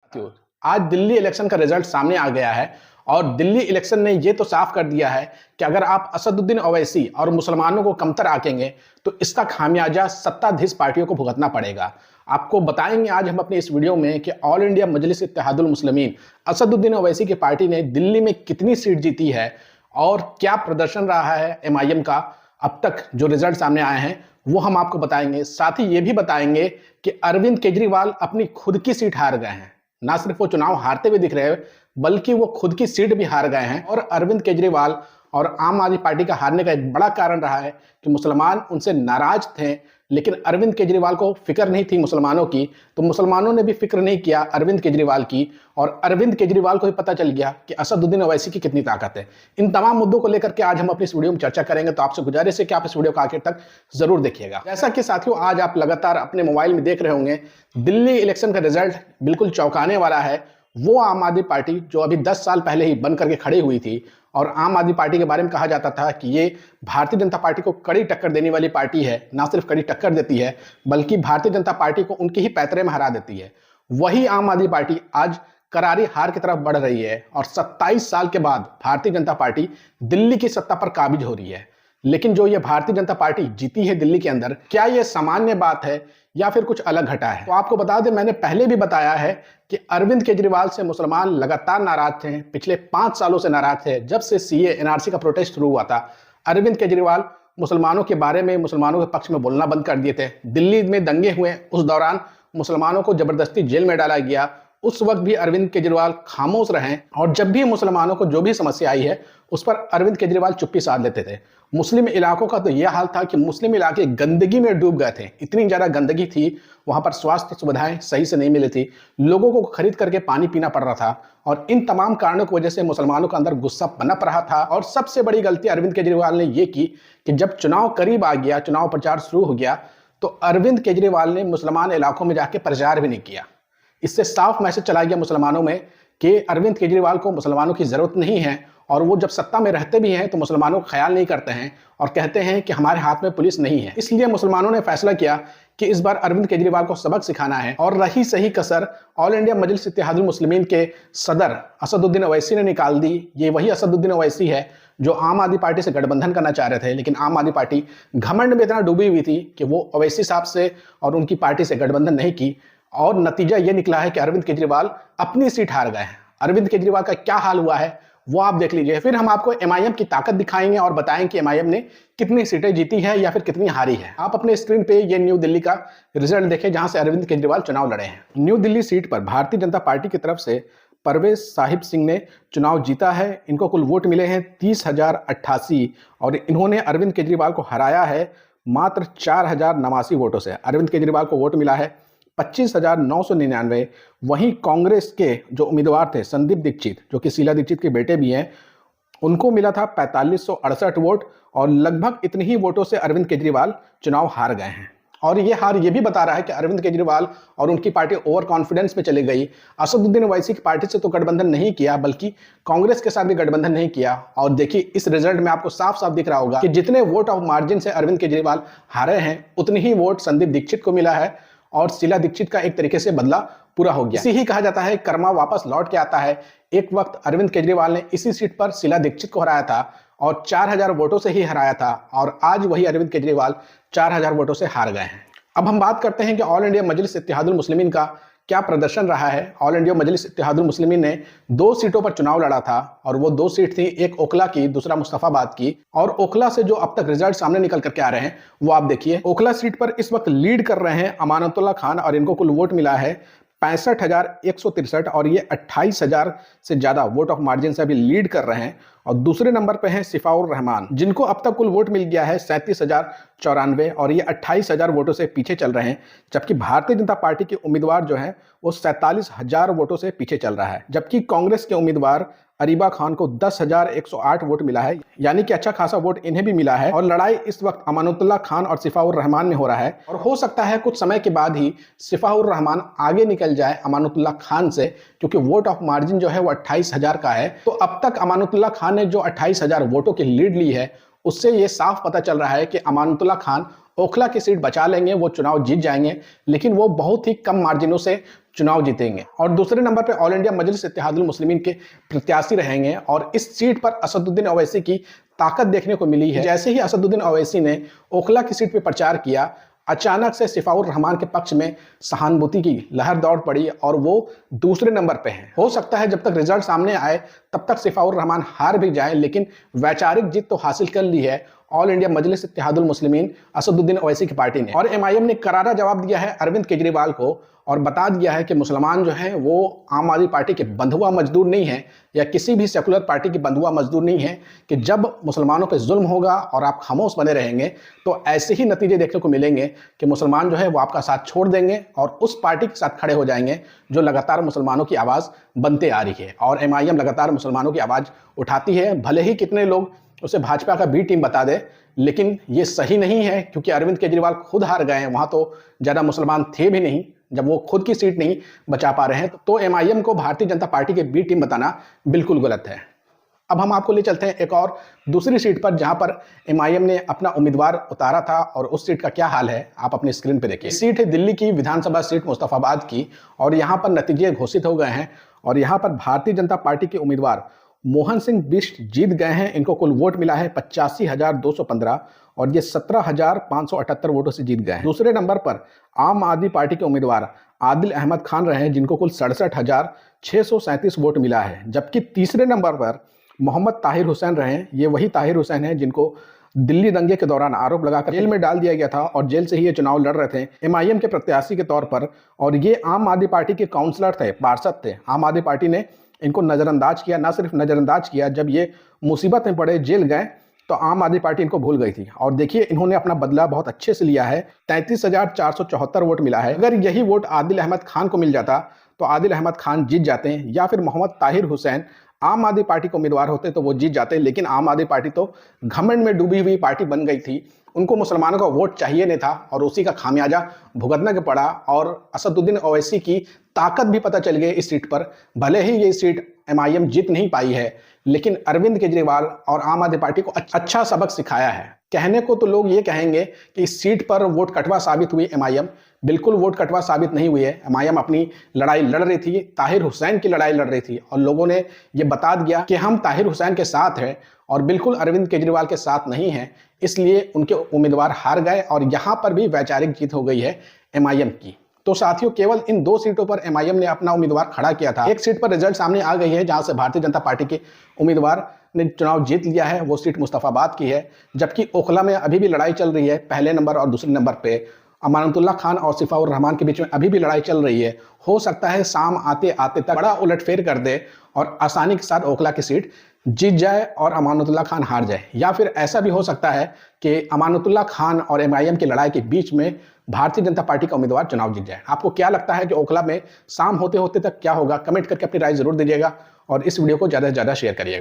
साथियों, आज दिल्ली इलेक्शन का रिजल्ट सामने आ गया है और दिल्ली इलेक्शन ने यह तो साफ कर दिया है कि अगर आप असदुद्दीन ओवैसी और मुसलमानों को कमतर आंकेंगे तो इसका खामियाजा सत्ताधीश पार्टियों को भुगतना पड़ेगा। आपको बताएंगे आज हम अपने इस वीडियो में कि ऑल इंडिया मजलिस इत्तेहादुल मुस्लिमीन असदुद्दीन ओवैसी की पार्टी ने दिल्ली में कितनी सीट जीती है और क्या प्रदर्शन रहा है एमआईएम का। अब तक जो रिजल्ट सामने आए हैं वो हम आपको बताएंगे। साथ ही ये भी बताएंगे कि अरविंद केजरीवाल अपनी खुद की सीट हार गए हैं। ना सिर्फ वो चुनाव हारते हुए दिख रहे हैं बल्कि वो खुद की सीट भी हार गए हैं। और अरविंद केजरीवाल और आम आदमी पार्टी का हारने का एक बड़ा कारण रहा है कि मुसलमान उनसे नाराज थे, लेकिन अरविंद केजरीवाल को फिक्र नहीं थी मुसलमानों की, तो मुसलमानों ने भी फिक्र नहीं किया अरविंद केजरीवाल की। और अरविंद केजरीवाल को भी पता चल गया कि असदुद्दीन ओवैसी की कितनी ताकत है। इन तमाम मुद्दों को लेकर के आज हम अपनी इस वीडियो में चर्चा करेंगे, तो आपसे गुजारिश है कि आप इस वीडियो को आखिर तक जरूर देखिएगा। जैसा कि साथियों आज आप लगातार अपने मोबाइल में देख रहे होंगे, दिल्ली इलेक्शन का रिजल्ट बिल्कुल चौंकाने वाला है। वो आम आदमी पार्टी जो अभी 10 साल पहले ही बन करके खड़ी हुई थी और आम आदमी पार्टी के बारे में कहा जाता था कि ये भारतीय जनता पार्टी को कड़ी टक्कर देने वाली पार्टी है, ना सिर्फ कड़ी टक्कर देती है बल्कि भारतीय जनता पार्टी को उनके ही पैतरे में हरा देती है। वही आम आदमी पार्टी आज करारी हार की तरफ बढ़ रही है और 27 साल के बाद भारतीय जनता पार्टी दिल्ली की सत्ता पर काबिज हो रही है। लेकिन जो ये भारतीय जनता पार्टी जीती है दिल्ली के अंदर, क्या ये सामान्य बात है या फिर कुछ अलग घटा है? तो आपको बता दें, मैंने पहले भी बताया है कि अरविंद केजरीवाल से मुसलमान लगातार नाराज थे, पिछले 5 सालों से नाराज थे। जब से सीए एनआरसी का प्रोटेस्ट शुरू हुआ था, अरविंद केजरीवाल मुसलमानों के बारे में, मुसलमानों के पक्ष में बोलना बंद कर दिए थे। दिल्ली में दंगे हुए, उस दौरान मुसलमानों को जबरदस्ती जेल में डाला गया, उस वक्त भी अरविंद केजरीवाल खामोश रहे। और जब भी मुसलमानों को जो भी समस्या आई है उस पर अरविंद केजरीवाल चुप्पी साध लेते थे। मुस्लिम इलाकों का तो यह हाल था कि मुस्लिम इलाके गंदगी में डूब गए थे। इतनी ज़्यादा गंदगी थी, वहाँ पर स्वास्थ्य सुविधाएं सही से नहीं मिली थी, लोगों को खरीद करके पानी पीना पड़ रहा था। और इन तमाम कारणों की वजह से मुसलमानों का अंदर गुस्सा पनप रहा था। और सबसे बड़ी गलती अरविंद केजरीवाल ने यह की कि जब चुनाव करीब आ गया, चुनाव प्रचार शुरू हो गया, तो अरविंद केजरीवाल ने मुसलमान इलाकों में जाके प्रचार भी नहीं किया। इससे साफ मैसेज चला गया मुसलमानों में कि अरविंद केजरीवाल को मुसलमानों की जरूरत नहीं है। और वो जब सत्ता में रहते भी हैं तो मुसलमानों का ख्याल नहीं करते हैं और कहते हैं कि हमारे हाथ में पुलिस नहीं है। इसलिए मुसलमानों ने फैसला किया कि इस बार अरविंद केजरीवाल को सबक सिखाना है। और रही सही कसर ऑल इंडिया मजलिस इत्तेहादुल मुस्लिमीन के सदर असदुद्दीन ओवैसी ने निकाल दी। ये वही असदुद्दीन ओवैसी है जो आम आदमी पार्टी से गठबंधन करना चाह रहे थे, लेकिन आम आदमी पार्टी घमंड में इतना डूबी हुई थी कि वो ओवैसी साहब से और उनकी पार्टी से गठबंधन नहीं की। और नतीजा ये निकला है कि अरविंद केजरीवाल अपनी सीट हार गए हैं। अरविंद केजरीवाल का क्या हाल हुआ है वो आप देख लीजिए। फिर हम आपको एमआईएम की ताकत दिखाएंगे और बताएंगे कि एमआईएम ने कितनी सीटें जीती है या फिर कितनी हारी है। आप अपने स्क्रीन पे ये न्यू दिल्ली का रिजल्ट देखें जहां से अरविंद केजरीवाल चुनाव लड़े हैं। न्यू दिल्ली सीट पर भारतीय जनता पार्टी की तरफ से परवेज साहिब सिंह ने चुनाव जीता है। इनको कुल वोट मिले हैं 30,088 और इन्होंने अरविंद केजरीवाल को हराया है मात्र 4,089 वोटों से। अरविंद केजरीवाल को वोट मिला है 25,999। वहीं कांग्रेस के जो उम्मीदवार थे संदीप दीक्षित, जो कि शीला दीक्षित के बेटे भी हैं, उनको मिला था 4568 वोट और लगभग इतने ही वोटों से अरविंद केजरीवाल चुनाव हार गए हैं। और ये हार ये भी बता रहा है कि अरविंद केजरीवाल और उनकी पार्टी ओवर कॉन्फिडेंस में चली गई। असदुद्दीन ओवैसी की पार्टी से तो गठबंधन नहीं किया बल्कि कांग्रेस के साथ भी गठबंधन नहीं किया। और देखिए इस रिजल्ट में आपको साफ साफ दिख रहा होगा कि जितने वोट ऑफ मार्जिन से अरविंद केजरीवाल हारे हैं उतनी ही वोट संदीप दीक्षित को मिला है और शीला दीक्षित का एक तरीके से बदला पूरा हो गया। इसी ही कहा जाता है कर्मा वापस लौट के आता है। एक वक्त अरविंद केजरीवाल ने इसी सीट पर शीला दीक्षित को हराया था और 4,000 वोटों से ही हराया था और आज वही अरविंद केजरीवाल 4,000 वोटों से हार गए हैं। अब हम बात करते हैं कि ऑल इंडिया मजलिस इत्तेहादुल मुस्लिमीन का क्या प्रदर्शन रहा है। ऑल इंडिया मजलिस इत्तेहादुल मुस्लिमीन ने 2 सीटों पर चुनाव लड़ा था और वो 2 सीट थी, एक ओखला की, दूसरा मुस्तफाबाद की। और ओखला से जो अब तक रिजल्ट सामने निकल करके आ रहे हैं वो आप देखिए। ओखला सीट पर इस वक्त लीड कर रहे हैं अमानतुल्लाह खान और इनको कुल वोट मिला है 65,163 और ये 28,000 से ज्यादा वोट ऑफ मार्जिन से अभी लीड कर रहे हैं। और दूसरे नंबर पे हैं सिफाउर रहमान, जिनको अब तक कुल वोट मिल गया है 37,094 और ये 28,000 वोटों से पीछे चल रहे हैं। जबकि भारतीय जनता पार्टी के उम्मीदवार जो है वो 47,000 वोटों से पीछे चल रहा है। जबकि कांग्रेस के उम्मीदवार अरीबा खान को 10,108 वोट मिला है, यानी कि अच्छा खासा वोट इन्हें भी मिला है। और लड़ाई इस वक्त अमानुल्लाह खान और सिफाउर रहमान में हो रहा है और हो सकता है कुछ समय के बाद ही सिफाउर रहमान आगे निकल जाए अमानुल्लाह खान से, क्योंकि वोट ऑफ मार्जिन जो है वो 28,000 का है। तो अब तक अमानुल्लाह खान ने जो 28,000 वोटों की लीड ली है उससे ये साफ पता चल रहा है कि अमानतुल्लाह खान ओखला की सीट बचा लेंगे, वो चुनाव जीत जाएंगे, लेकिन वो बहुत ही कम मार्जिनों से चुनाव जीतेंगे। और दूसरे नंबर पर ऑल इंडिया मजलिस इत्तेहादुल मुस्लिमीन के प्रत्याशी रहेंगे और इस सीट पर असदुद्दीन ओवैसी की ताकत देखने को मिली है। जैसे ही असदुद्दीन ओवैसी ने ओखला की सीट पर प्रचार किया, अचानक से सिफाउर रहमान के पक्ष में सहानुभूति की लहर दौड़ पड़ी और वो दूसरे नंबर पे हैं। हो सकता है जब तक रिजल्ट सामने आए तब तक सिफाउर रहमान हार भी जाए, लेकिन वैचारिक जीत तो हासिल कर ली है ऑल इंडिया मजलिस इत्तेहादुल मुस्लिमीन असदुद्दीन ओवैसी की पार्टी ने। और एमआईएम ने करारा जवाब दिया है अरविंद केजरीवाल को और बता दिया है कि मुसलमान जो हैं वो आम आदमी पार्टी के बंधुआ मजदूर नहीं है या किसी भी सेकुलर पार्टी के बंधुआ मजदूर नहीं है, कि जब मुसलमानों पे जुल्म होगा और आप खामोश बने रहेंगे तो ऐसे ही नतीजे देखने को मिलेंगे कि मुसलमान जो है वो आपका साथ छोड़ देंगे और उस पार्टी के साथ खड़े हो जाएंगे जो लगातार मुसलमानों की आवाज़ बनते आ रही है। और एमआईएम लगातार मुसलमानों की आवाज़ उठाती है, भले ही कितने लोग उसे भाजपा का बी टीम बता दे, लेकिन ये सही नहीं है क्योंकि अरविंद केजरीवाल खुद हार गए हैं, वहाँ तो ज़्यादा मुसलमान थे भी नहीं जब वो खुद की सीट नहीं बचा पा रहे हैं। तो एमआईएम को भारतीय जनता पार्टी के बी टीम बताना बिल्कुल गलत है। अब हम आपको ले चलते हैं एक और दूसरी सीट पर जहां पर एमआईएम ने अपना उम्मीदवार उतारा था और उस सीट का क्या हाल है आप अपनी स्क्रीन पे देखिए। सीट है दिल्ली की विधानसभा सीट मुस्तफाबाद की और यहां पर नतीजे घोषित हो गए हैं और यहां पर भारतीय जनता पार्टी के उम्मीदवार मोहन सिंह बिष्ट जीत गए हैं। इनको कुल वोट मिला है 85,215 और ये 17,578 वोटों से जीत गए हैं। दूसरे नंबर पर आम आदमी पार्टी के उम्मीदवार आदिल अहमद खान रहे हैं जिनको कुल 67,637 वोट मिला है। जबकि तीसरे नंबर पर मोहम्मद ताहिर हुसैन रहे हैं। ये वही ताहिर हुसैन हैं जिनको दिल्ली दंगे के दौरान आरोप लगाकर जेल में डाल दिया गया था और जेल से ही ये चुनाव लड़ रहे थे एमआईएम के प्रत्याशी के तौर पर। और ये आम आदमी पार्टी के काउंसलर थे, पार्षद थे। आम आदमी पार्टी ने इनको नज़रअंदाज किया, ना सिर्फ नज़रअंदाज किया, जब ये मुसीबत में पड़े जेल गए तो आम आदमी पार्टी इनको भूल गई थी। और देखिए इन्होंने अपना बदला बहुत अच्छे से लिया है। 33,474 वोट मिला है। अगर यही वोट आदिल अहमद खान को मिल जाता तो आदिल अहमद खान जीत जाते हैं, या फिर मोहम्मद ताहिर हुसैन आम आदमी पार्टी के उम्मीदवार होते तो वो जीत जाते। लेकिन आम आदमी पार्टी तो घमंड में डूबी हुई पार्टी बन गई थी, उनको मुसलमानों का वोट चाहिए नहीं था और उसी का खामियाजा भुगतना के पड़ा। और असदुद्दीन ओवैसी की ताकत भी पता चल गई इस सीट पर। भले ही ये सीट एमआईएम जीत नहीं पाई है, लेकिन अरविंद केजरीवाल और आम आदमी पार्टी को अच्छा सबक सिखाया है। कहने को तो लोग ये कहेंगे कि इस सीट पर वोट कटवा साबित हुई एमआईएम, बिल्कुल वोट कटवा साबित नहीं हुई है। एमआईएम अपनी लड़ाई लड़ रही थी, ताहिर हुसैन की लड़ाई लड़ रही थी और लोगों ने ये बता दिया कि हम ताहिर हुसैन के साथ हैं और बिल्कुल अरविंद केजरीवाल के साथ नहीं हैं, इसलिए उनके उम्मीदवार हार गए और यहाँ पर भी वैचारिक जीत हो गई है एमआईएम की। तो साथियों केवल इन 2 सीटों पर एमआईएम ने अपना उम्मीदवार खड़ा किया था। एक सीट पर रिजल्ट सामने आ गई है जहां से भारतीय जनता पार्टी के उम्मीदवार ने चुनाव जीत लिया है, वो सीट मुस्तफाबाद की है। जबकि ओखला में अभी भी लड़ाई चल रही है, पहले नंबर और दूसरे नंबर पे अमानतुल्लाह खान और सिफाउर रहमान के बीच में अभी भी लड़ाई चल रही है। हो सकता है शाम आते आते तक बड़ा उलटफेर कर दे और आसानी के साथ ओखला की सीट जीत जाए और अमानतुल्लाह खान हार जाए। या फिर ऐसा भी हो सकता है कि अमानतुल्लाह खान और एमआईएम की लड़ाई के बीच में भारतीय जनता पार्टी का उम्मीदवार चुनाव जीत जाए। आपको क्या लगता है कि ओखला में शाम होते होते तक क्या होगा? कमेंट करके अपनी राय जरूर दीजिएगा और इस वीडियो को ज़्यादा से ज़्यादा शेयर करिएगा।